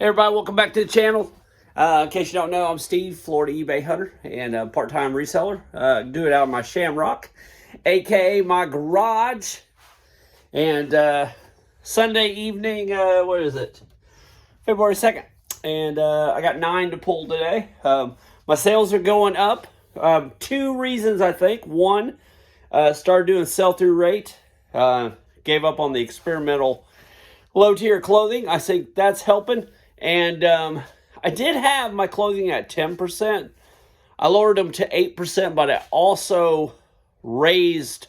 Hey everybody, welcome back to the channel. In case you don't know, I'm Steve, Florida eBay hunter and a part-time reseller. Do it out of my Shamrock, aka my garage. And Sunday evening, what is it? February 2nd. And I got 9 to pull today. My sales are going up. 2 reasons, I think. One, started doing sell-through rate. Gave up on the experimental low-tier clothing. I think that's helping. And I did have my clothing at 10%. I lowered them to 8%, but I also raised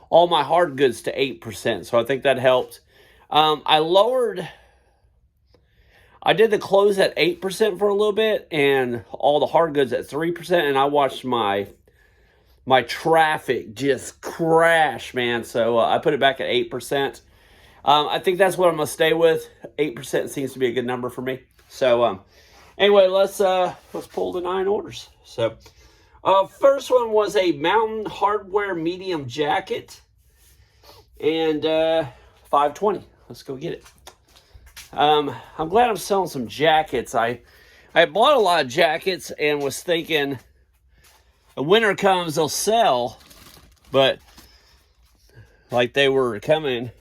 all my hard goods to 8%. So I think that helped. I did the clothes at 8% for a little bit and all the hard goods at 3%. And I watched my traffic just crash, man. So I put it back at 8%. I think that's what I'm going to stay with. 8% seems to be a good number for me. So, anyway, let's pull the 9 orders. So, first one was a Mountain Hardwear medium jacket. And, $5.20. Let's go get it. I'm glad I'm selling some jackets. I bought a lot of jackets and was thinking when winter comes, they'll sell. But, like they were coming,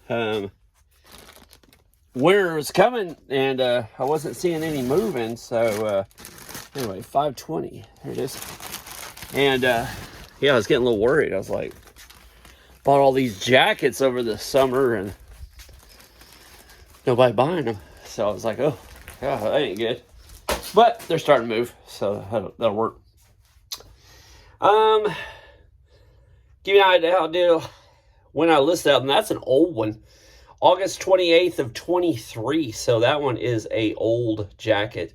winter was coming, and I wasn't seeing any moving. So anyway, $5.20. There it is. And yeah, I was getting a little worried. I was like, bought all these jackets over the summer and nobody buying them. So I was like, oh, yeah, that ain't good. But they're starting to move, so that'll work. Give you an idea how I did when I listed out, and that's an old one. August 28th of 23, so that one is a old jacket.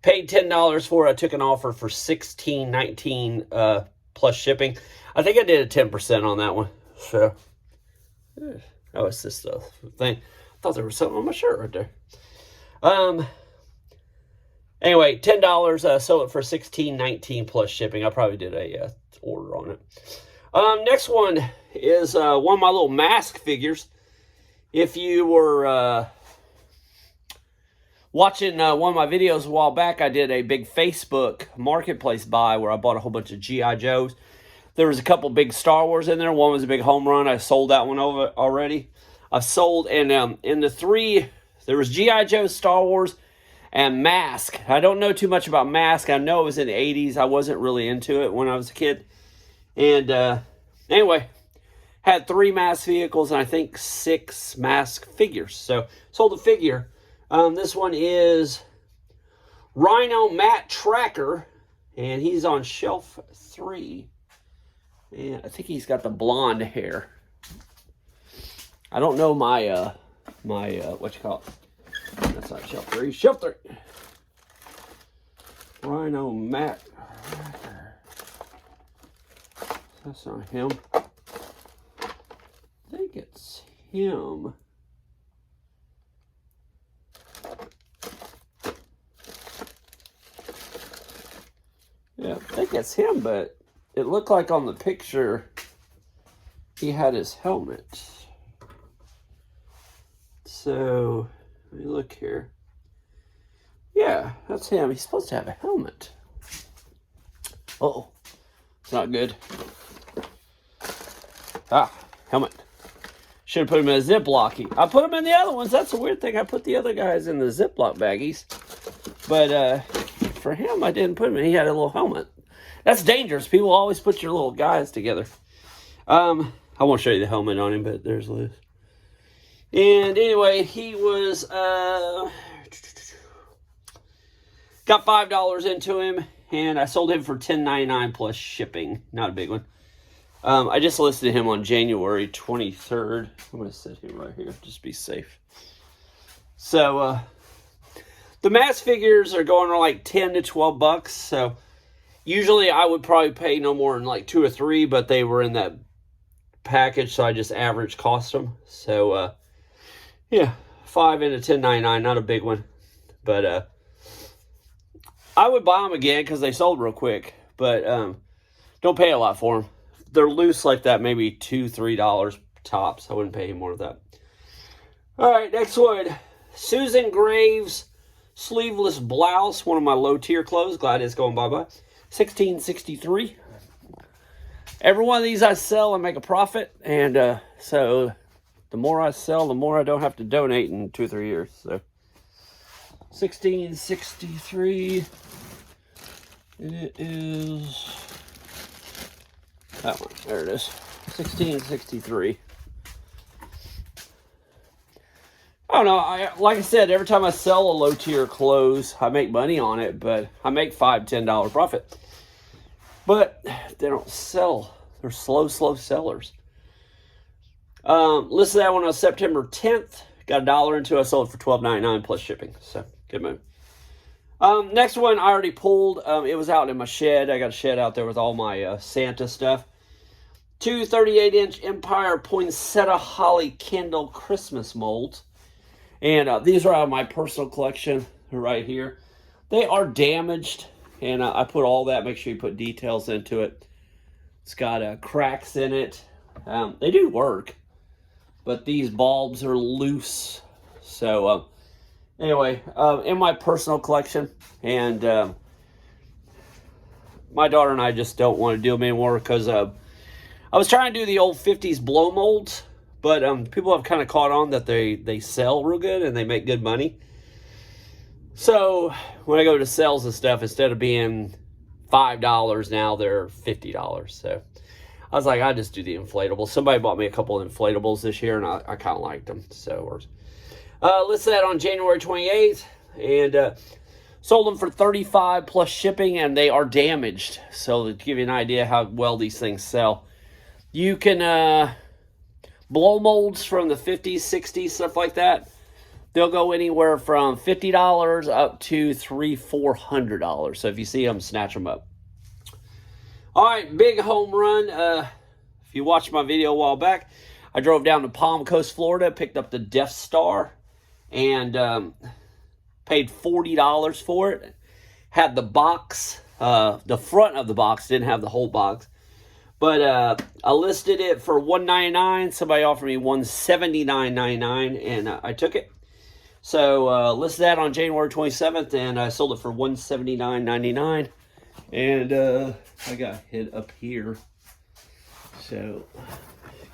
Paid $10 for it. I took an offer for $16.19 plus shipping. I think I did a 10% on that one. So, oh, it's this thing. I thought there was something on my shirt right there. Anyway, $10. Sold it for $16.19 plus shipping. I probably did a order on it. Next one is one of my little mask figures. If you were watching one of my videos a while back, I did a big Facebook marketplace buy where I bought a whole bunch of G.I. Joes. There was a couple big Star Wars in there. One was a big home run. I sold that one over already. I've sold, and in the 3, there was G.I. Joe, Star Wars, and Mask. I don't know too much about Mask. I know it was in the 80s. I wasn't really into it when I was a kid. And anyway, had 3 mask vehicles and I think 6 mask figures. So sold a figure. This one is Rhino Matt Tracker, and he's on shelf 3. And I think he's got the blonde hair. I don't know my what you call it. That's not shelf 3. Shelf 3. Rhino Matt Tracker. That's not him. I think it's him. Yeah, I think it's him, but it looked like on the picture he had his helmet. So, let me look here. Yeah, that's him. He's supposed to have a helmet. Uh-oh. It's not good. Ah, helmet. Should have put him in a Ziploc. I put him in the other ones. That's a weird thing. I put the other guys in the Ziploc baggies. But for him, I didn't put him in. He had a little helmet. That's dangerous. People always put your little guys together. I won't show you the helmet on him, but there's Liz. And anyway, he was... got $5 into him. And I sold him for $10.99 plus shipping. Not a big one. I just listed him on January 23rd. I'm going to set him right here, just to be safe. So, the mask figures are going for like 10 to 12 bucks. So, usually I would probably pay no more than like 2 or 3, but they were in that package, so I just average cost them. So, yeah, 5 into $10.99, not a big one. But, I would buy them again because they sold real quick. But, don't pay a lot for them. They're loose like that, maybe $2, $3 tops. I wouldn't pay any more of that. All right, next one. Susan Graves Sleeveless blouse, one of my low tier clothes. Glad it's going bye-bye. $16.63. Every one of these I sell and make a profit. And so the more I sell, the more I don't have to donate in 2 or 3 years. So $16.63. And it is that one. There it is. $16.63. I don't know. Like I said, every time I sell a low tier clothes, I make money on it, but I make $5, $10 profit. But they don't sell. They're slow sellers. Listed that one on September 10th. Got $1 into it. I sold it for $12.99 plus shipping. So good move. Next one I already pulled. It was out in my shed. I got a shed out there with all my Santa stuff. 2 38-inch Empire Poinsettia Holly Candle Christmas molds. And these are out of my personal collection right here. They are damaged. And I put all that. Make sure you put details into it. It's got cracks in it. They do work. But these bulbs are loose. So anyway, in my personal collection, and my daughter and I just don't want to do them anymore because I was trying to do the old 50s blow molds, but people have kind of caught on that they sell real good and they make good money. So when I go to sales and stuff, instead of being $5 now, they're $50. So I was like, I'll just do the inflatables. Somebody bought me a couple of inflatables this year, and I kind of liked them. So it works. Listed that on January 28th, and sold them for $35 plus shipping, and they are damaged. So to give you an idea how well these things sell, you can blow molds from the 50s, 60s, stuff like that. They'll go anywhere from $50 up to $300, $400. So if you see them, snatch them up. All right, big home run. If you watched my video a while back, I drove down to Palm Coast, Florida, picked up the Death Star, and paid $40 for it. Had the box, the front of the box, didn't have the whole box. But I listed it for $199. Somebody offered me $179.99, and I took it. So listed that on January 27th, and I sold it for $179.99. And I got hit up here. So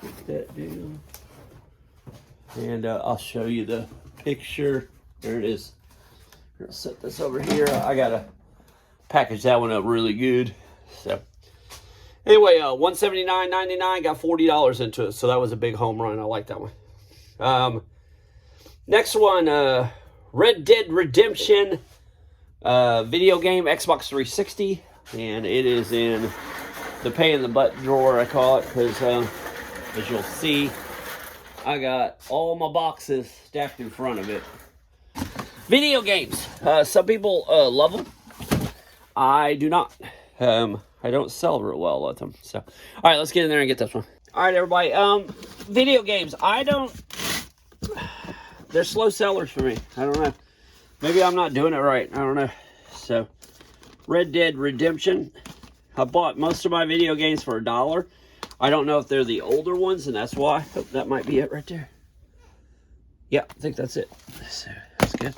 get that down. And I'll show you the picture. There it is. I'll set this over here. I gotta package that one up really good. So anyway, $179.99, got $40 into it. So that was a big home run. I like that one. Next one, Red Dead Redemption video game, Xbox 360. And it is in the pain in the butt drawer, I call it, because as you'll see, I got all my boxes stacked in front of it. Video games. Some people love them. I do not. I don't sell real well with them. So, all right, let's get in there and get this one. All right, everybody. Video games. They're slow sellers for me. I don't know. Maybe I'm not doing it right. I don't know. So, Red Dead Redemption. I bought most of my video games for $1. I don't know if they're the older ones, and that's why. Oh, that might be it right there. Yeah, I think that's it. So, that's good.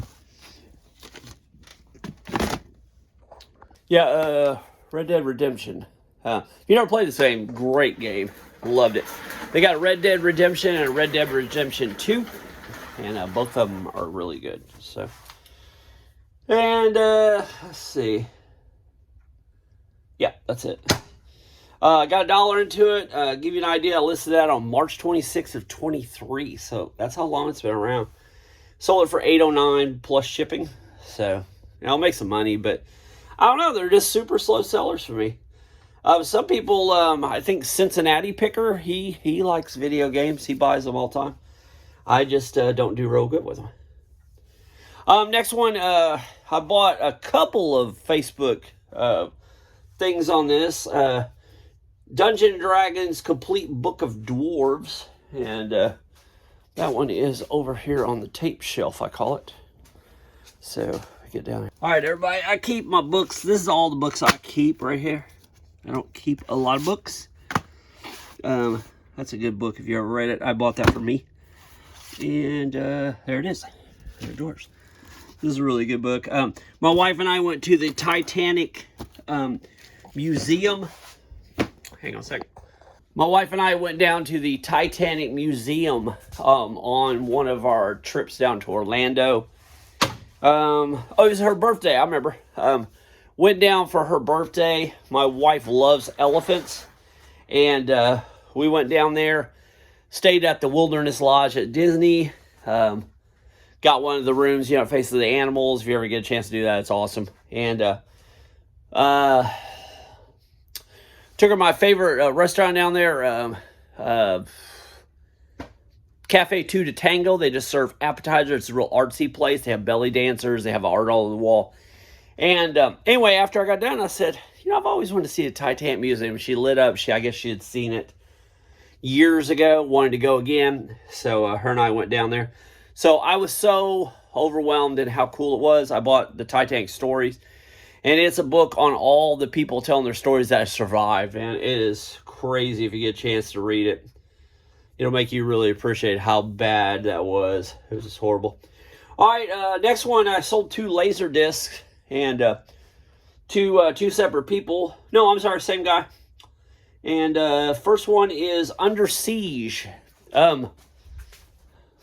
Yeah, Red Dead Redemption. If you never played this game, great game. Loved it. They got Red Dead Redemption and Red Dead Redemption 2. And both of them are really good. So, and let's see. Yeah, that's it. Got $1 into it. Give you an idea, I listed that on March 26th of 23. So that's how long it's been around. Sold it for $8.09 plus shipping. So, I'll make some money, but I don't know. They're just super slow sellers for me. Some people, I think Cincinnati Picker, he likes video games. He buys them all the time. I just don't do real good with them. Next one, I bought a couple of Facebook things on this. Dungeons & Dragons Complete Book of Dwarves. And that one is over here on the tape shelf, I call it. So, get down here. All right, everybody, I keep my books. This is all the books I keep right here. I don't keep a lot of books. That's a good book if you ever read it. I bought that for me. And there it is. There it doors. This is a really good book. My wife and I went to the Titanic Museum. Hang on a second. My wife and I went down to the Titanic Museum on one of our trips down to Orlando. Oh, it was her birthday, I remember. Went down for her birthday. My wife loves elephants. And we went down there, stayed at the Wilderness Lodge at Disney. Got one of the rooms, facing the animals. If you ever get a chance to do that, it's awesome. And took her to my favorite restaurant down there, Cafe Two de Tango. They just serve appetizers. It's a real artsy place. They have belly dancers. They have art all on the wall. And anyway, after I got done, I said, I've always wanted to see the Titanic Museum. She lit up. I guess she had seen it years ago, wanted to go again. So her and I went down there. So I was so overwhelmed at how cool it was. I bought the Titanic Stories. And it's a book on all the people telling their stories that survived. And it is crazy if you get a chance to read it. It'll make you really appreciate how bad that was. It was just horrible. All right, next one, I sold 2 laser discs. And two separate people. No, I'm sorry, same guy. And first one is Under Siege.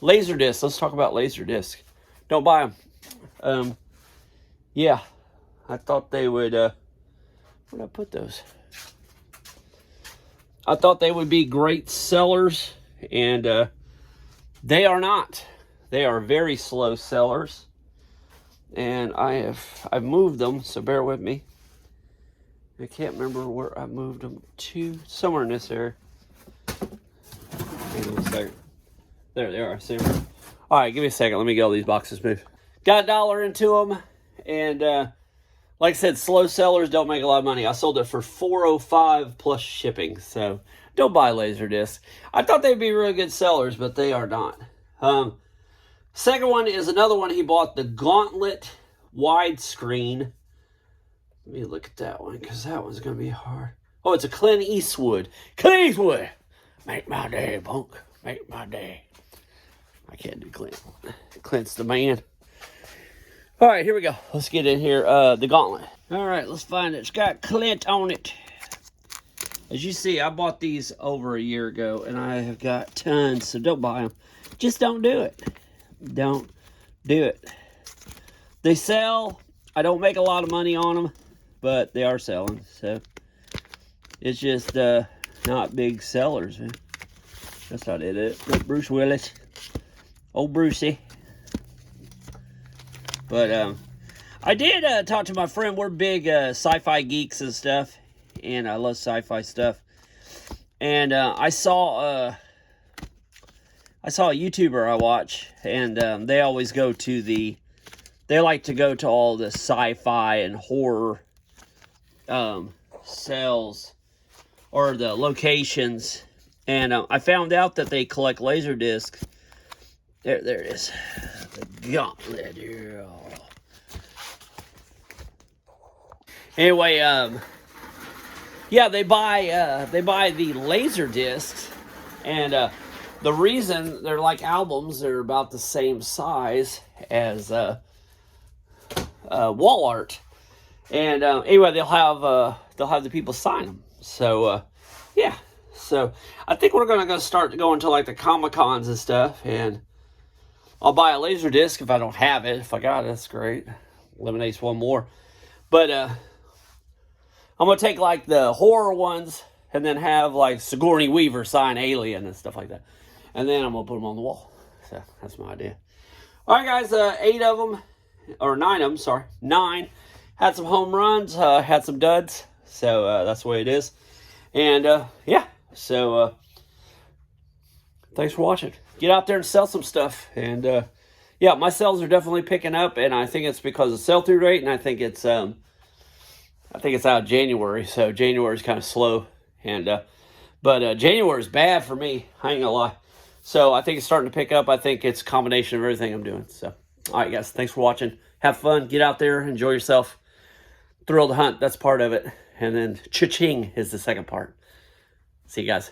Laser discs. Let's talk about laser discs. Don't buy them. Yeah. I thought they would, where'd I put those? I thought they would be great sellers, and they are not. They are very slow sellers, and I've moved them, so bear with me. I can't remember where I moved them to, somewhere in this area. Hang on a second. There they are, see them? All right, give me a second, let me get all these boxes moved. Got $1 into them, and like I said, slow sellers don't make a lot of money. I sold it for $4.05 plus shipping. So don't buy laser discs. I thought they'd be really good sellers, but they are not. Second one is another one he bought, the Gauntlet widescreen. Let me look at that one, because that one's going to be hard. Oh, it's a Clint Eastwood. Clint Eastwood! Make my day, punk. Make my day. I can't do Clint. Clint's the man. All right, here we go. Let's get in here. The Gauntlet. All right, let's find it. It's got Clint on it. As you see, I bought these over a year ago, and I have got tons, so don't buy them. Just don't do it. Don't do it. They sell. I don't make a lot of money on them, but they are selling, so it's just not big sellers, man. That's not it. Bruce Willis. Old Brucey. But I did talk to my friend. We're big sci-fi geeks and stuff, and I love sci-fi stuff. And I saw a YouTuber I watch, and they always go to they like to go to all the sci-fi and horror sales or the locations. And I found out that they collect laser discs. There it is. The Gauntlet. Yeah. Anyway, yeah, they buy the laser discs, and the reason they're like albums, they're about the same size as wall art, and anyway, they'll have the people sign them. So yeah, so I think we're gonna start going to like the Comic-Cons and stuff, and I'll buy a laser disc if I don't have it. If I got it, that's great. Eliminates one more. But I'm going to take like the horror ones and then have like Sigourney Weaver sign Alien and stuff like that. And then I'm going to put them on the wall. So that's my idea. All right, guys. 8 of them, or 9 of them, sorry. 9. Had some home runs, had some duds. So that's the way it is. And yeah, so thanks for watching. Get out there and sell some stuff. And yeah, my sales are definitely picking up, and I think it's because of sell-through rate, and I think it's out of January, so January is kind of slow. And but January is bad for me. I ain't gonna lie. So I think it's starting to pick up. I think it's a combination of everything I'm doing. So all right, guys, thanks for watching. Have fun. Get out there, enjoy yourself. Thrill to hunt. That's part of it, and then cha-ching is the second part. See you guys.